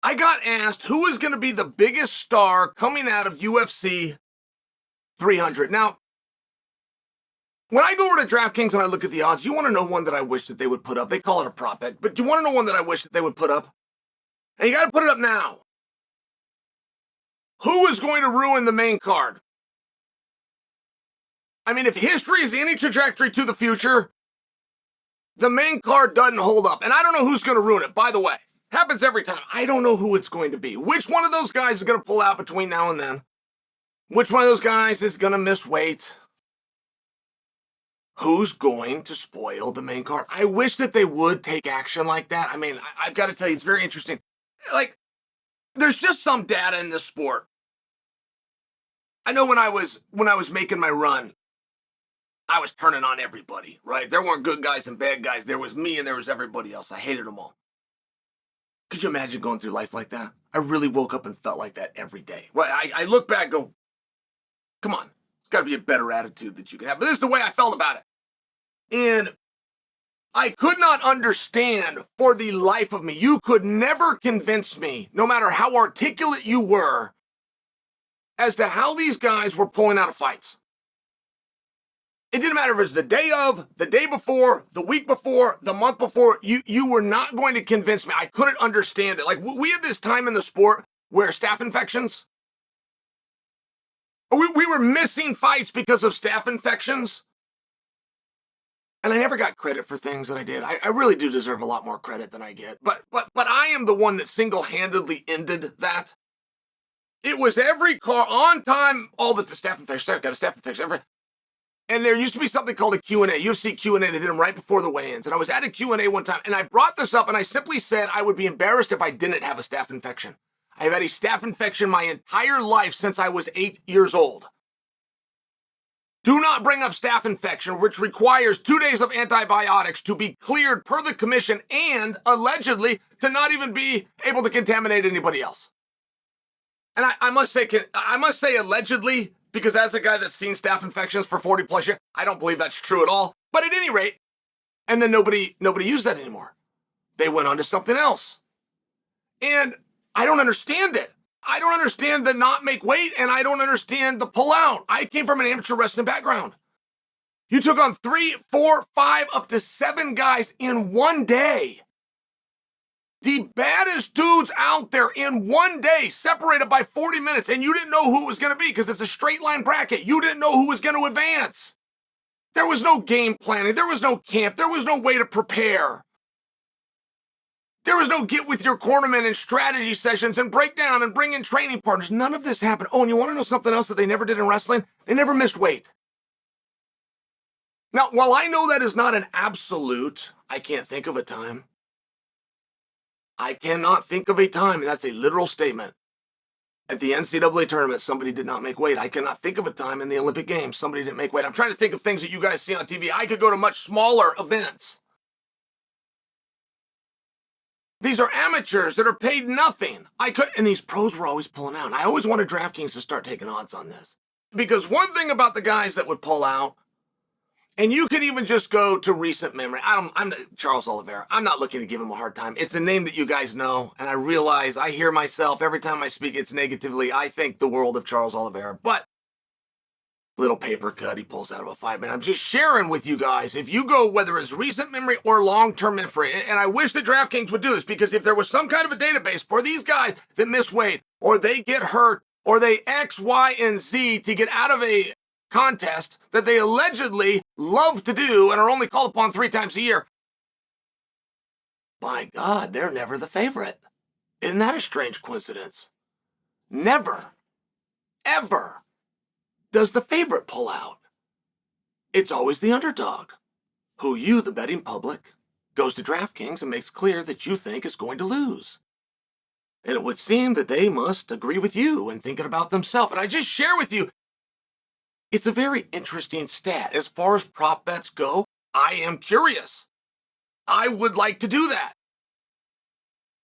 I got asked who is going to be the biggest star coming out of UFC 300. Now, when I go over to DraftKings and I look at the odds, you want to know one that I wish that they would put up. They call it a prop bet, but do you want to know one that I wish that they would put up? And you got to put it up now. Who is going to ruin the main card? I mean, if history is any trajectory to the future, the main card doesn't hold up. And I don't know who's going to ruin it, by the way. Happens every time. I don't know who it's going to be. Which one of those guys is going to pull out between now and then? Which one of those guys is going to miss weight? Who's going to spoil the main card? I wish that they would take action like that. I mean, I've got to tell you, it's very interesting. Like, there's just some data in this sport. I know when I was making my run, I was turning on everybody, right? There weren't good guys and bad guys. There was me and there was everybody else. I hated them all. Could you imagine going through life like that? I really woke up and felt like that every day. Well, I look back and go, come on, there's got to be a better attitude that you can have. But this is the way I felt about it. And I could not understand for the life of me. You could never convince me, no matter how articulate you were, as to how these guys were pulling out of fights. It didn't matter if it was the day of, the day before, the week before, the month before. You were not going to convince me. I couldn't understand it. Like, we had this time in the sport where staph infections. We were missing fights because of staph infections. And I never got credit for things that I did. I really do deserve a lot more credit than I get. But I am the one that single-handedly ended that. It was every car on time, all that the staph infection, got a staph infection, and there used to be something called a Q&A, UFC Q&A. They did them right before the weigh-ins. And I was at a Q&A one time, and I brought this up, and I simply said I would be embarrassed if I didn't have a staph infection. I've had a staph infection my entire life since I was 8 years old. Do not bring up staph infection, which requires 2 days of antibiotics to be cleared per the commission and allegedly to not even be able to contaminate anybody else. And I must say allegedly, because as a guy that's seen staph infections for 40 plus years, I don't believe that's true at all. But at any rate, and then nobody used that anymore. They went on to something else. And I don't understand it. I don't understand the not make weight, and I don't understand the pull out. I came from an amateur wrestling background. You took on 3, 4, 5, up to 7 guys in one day. The baddest dudes out there in one day, separated by 40 minutes, and you didn't know who it was going to be because it's a straight line bracket. You didn't know who was going to advance. There was no game planning. There was no camp. There was no way to prepare. There was no get with your cornerman and strategy sessions and break down and bring in training partners. None of this happened. Oh, and you want to know something else that they never did in wrestling? They never missed weight. Now, while I know that is not an absolute, I can't think of a time. I cannot think of a time, and that's a literal statement. At the NCAA tournament, somebody did not make weight. I cannot think of a time in the Olympic Games somebody didn't make weight. I'm trying to think of things that you guys see on TV. I could go to much smaller events. These are amateurs that are paid nothing. And these pros were always pulling out. And I always wanted DraftKings to start taking odds on this. Because one thing about the guys that would pull out, and you could even just go to recent memory. I'm Charles Oliveira. I'm not looking to give him a hard time. It's a name that you guys know, and I realize I hear myself every time I speak. It's negatively. I think the world of Charles Oliveira, but little paper cut. He pulls out of a fight, man. I'm just sharing with you guys. If you go, whether it's recent memory or long-term memory, and I wish that DraftKings would do this, because if there was some kind of a database for these guys that miss weight, or they get hurt, or they X, Y, and Z to get out of a contest that they allegedly love to do and are only called upon 3 times a year. By God, they're never the favorite. Isn't that a strange coincidence? Never, ever does the favorite pull out. It's always the underdog, who you, the betting public, goes to DraftKings and makes clear that you think is going to lose. And it would seem that they must agree with you and thinking about themselves. And I just share with you, it's a very interesting stat. As far as prop bets go, I am curious. I would like to do that.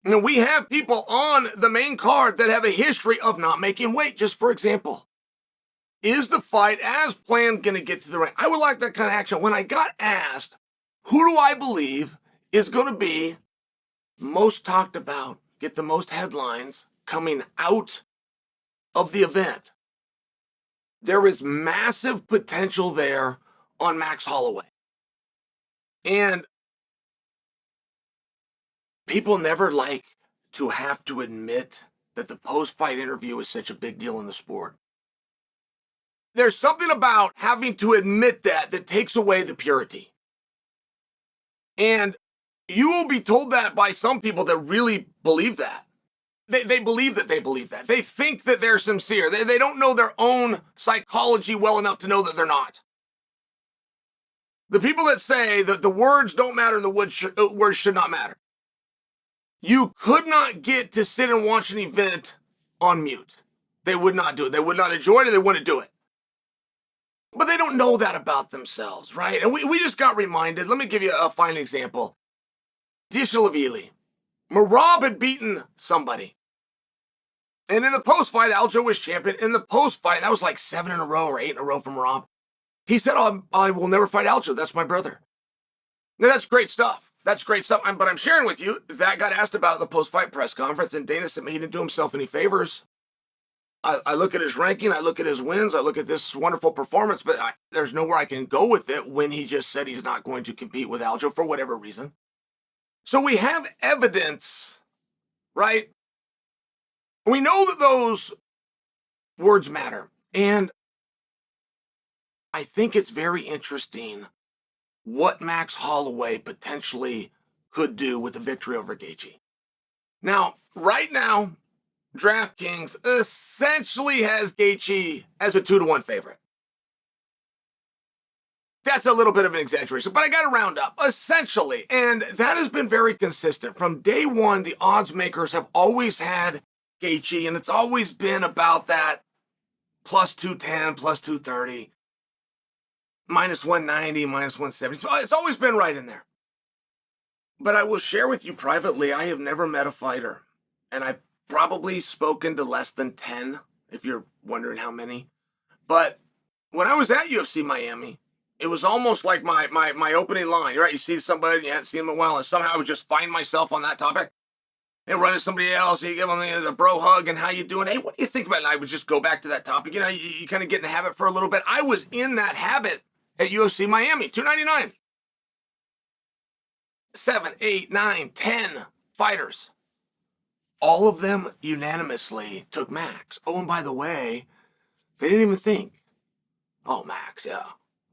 Now, we have people on the main card that have a history of not making weight. Just for example, is the fight as planned going to get to the ring? I would like that kind of action. When I got asked, who do I believe is going to be most talked about get the most headlines coming out of the event. There is massive potential there on Max Holloway. And people never like to have to admit that the post-fight interview is such a big deal in the sport. There's something about having to admit that takes away the purity. And you will be told that by some people that really believe that. They believe that they believe that. They think that they're sincere. They don't know their own psychology well enough to know that they're not. The people that say that the words don't matter and the words should not matter. You could not get to sit and watch an event on mute. They would not do it. They would not enjoy it, and they wouldn't do it. But they don't know that about themselves, right? And we just got reminded. Let me give you a fine example. Dishalavili. Merab had beaten somebody. And in the post-fight, Aljo was champion. In the post-fight, that was like 7 in a row or 8 in a row from Merab. He said, I will never fight Aljo. That's my brother. Now, that's great stuff. That's great stuff. But I'm sharing with you, that got asked about at the post-fight press conference, and Dana said he didn't do himself any favors. I look at his ranking, I look at his wins, I look at this wonderful performance, but there's nowhere I can go with it when he just said he's not going to compete with Aljo for whatever reason. So we have evidence, right? We know that those words matter. And I think it's very interesting what Max Holloway potentially could do with a victory over Gaethje. Now, right now, DraftKings essentially has Gaethje as a 2-1 favorite. That's a little bit of an exaggeration, but I got to round up. Essentially, and that has been very consistent. From day one, the odds makers have always had Gaethje, and it's always been about that plus 210, plus 230, minus 190, minus 170. It's always been right in there. But I will share with you privately, I have never met a fighter, and I've probably spoken to less than 10, if you're wondering how many. But when I was at UFC Miami, it was almost like my opening line, right? You see somebody, you hadn't seen them in a while, and somehow I would just find myself on that topic and run to somebody else, and you give them the bro hug, and how you doing? Hey, what do you think about it? And I would just go back to that topic. You know, you kind of get in the habit for a little bit. I was in that habit at UFC Miami, $299. 7, 8, 9, 10 fighters. All of them unanimously took Max. Oh, and by the way, they didn't even think, oh, Max, yeah.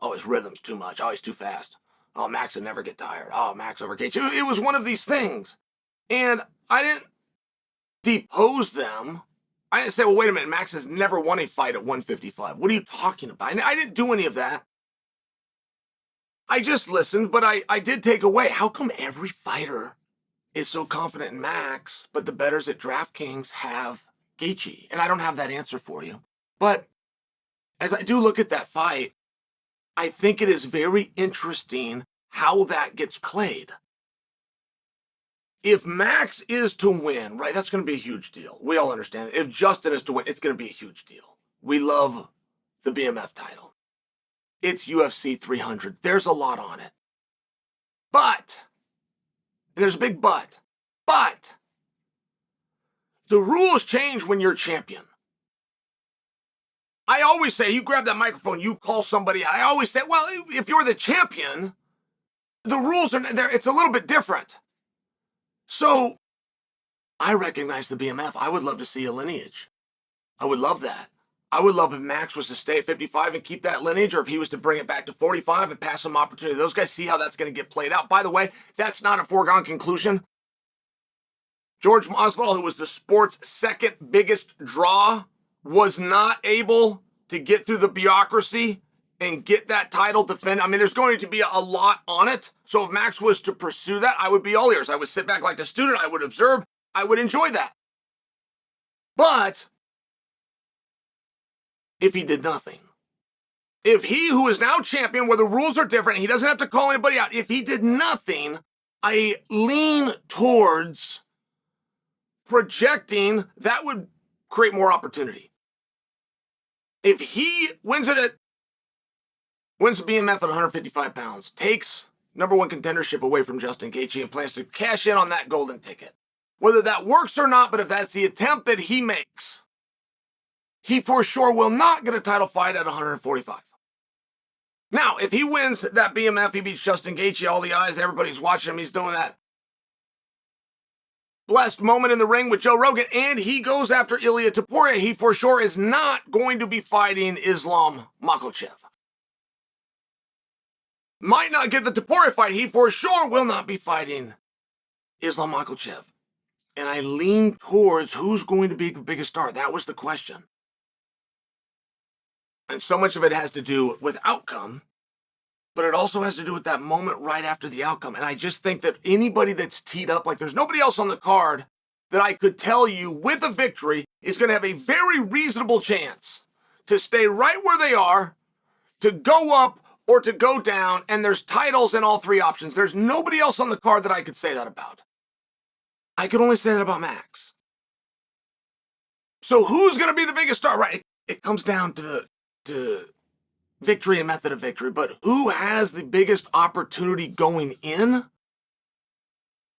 Oh, his rhythm's too much. Oh, he's too fast. Oh, Max would never get tired. Oh, Max over Gaethje. It was one of these things. And I didn't depose them. I didn't say, well, wait a minute, Max has never won a fight at 155. What are you talking about? I didn't do any of that. I just listened, but I did take away. How come every fighter is so confident in Max, but the bettors at DraftKings have Gaethje? And I don't have that answer for you. But as I do look at that fight, I think it is very interesting how that gets played. If Max is to win, right, that's going to be a huge deal. We all understand it. If Justin is to win, it's going to be a huge deal. We love the BMF title. It's UFC 300. There's a lot on it. But, and there's a big but the rules change when you're champion. I always say, you grab that microphone, you call somebody out. I always say, well, if you're the champion, the rules are there. It's a little bit different. So I recognize the BMF. I would love to see a lineage. I would love that. I would love if Max was to stay at 55 and keep that lineage, or if he was to bring it back to 45 and pass some opportunity. Those guys see how that's going to get played out. By the way, that's not a foregone conclusion. George Masvidal, who was the sport's second biggest draw, was not able to get through the bureaucracy and get that title defended. I mean, there's going to be a lot on it. So if Max was to pursue that, I would be all ears. I would sit back like a student. I would observe. I would enjoy that. But if he did nothing, if he, who is now champion, where the rules are different, he doesn't have to call anybody out, if he did nothing, I lean towards projecting that would create more opportunity. If he wins the BMF at 155 pounds, takes number one contendership away from Justin Gaethje, and plans to cash in on that golden ticket, whether that works or not, but if that's the attempt that he makes, he for sure will not get a title fight at 145. Now, if he wins that BMF, he beats Justin Gaethje, all the eyes, everybody's watching him, he's doing that blessed moment in the ring with Joe Rogan, and he goes after Ilia Topuria, he for sure is not going to be fighting Islam Makhachev. Might not get the Topuria fight, he for sure will not be fighting Islam Makhachev. And I lean towards who's going to be the biggest star. That was the question. And so much of it has to do with outcome, but it also has to do with that moment right after the outcome. And I just think that anybody that's teed up, like there's nobody else on the card that I could tell you with a victory is going to have a very reasonable chance to stay right where they are, to go up or to go down, and there's titles in all three options. There's nobody else on the card that I could say that about. I could only say that about Max. So who's going to be the biggest star? Right, it comes down to victory and method of victory, but who has the biggest opportunity going in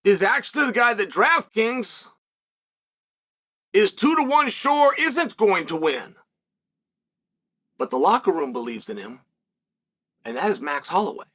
is actually the guy that DraftKings is 2-1 sure isn't going to win. But the locker room believes in him, and that is Max Holloway.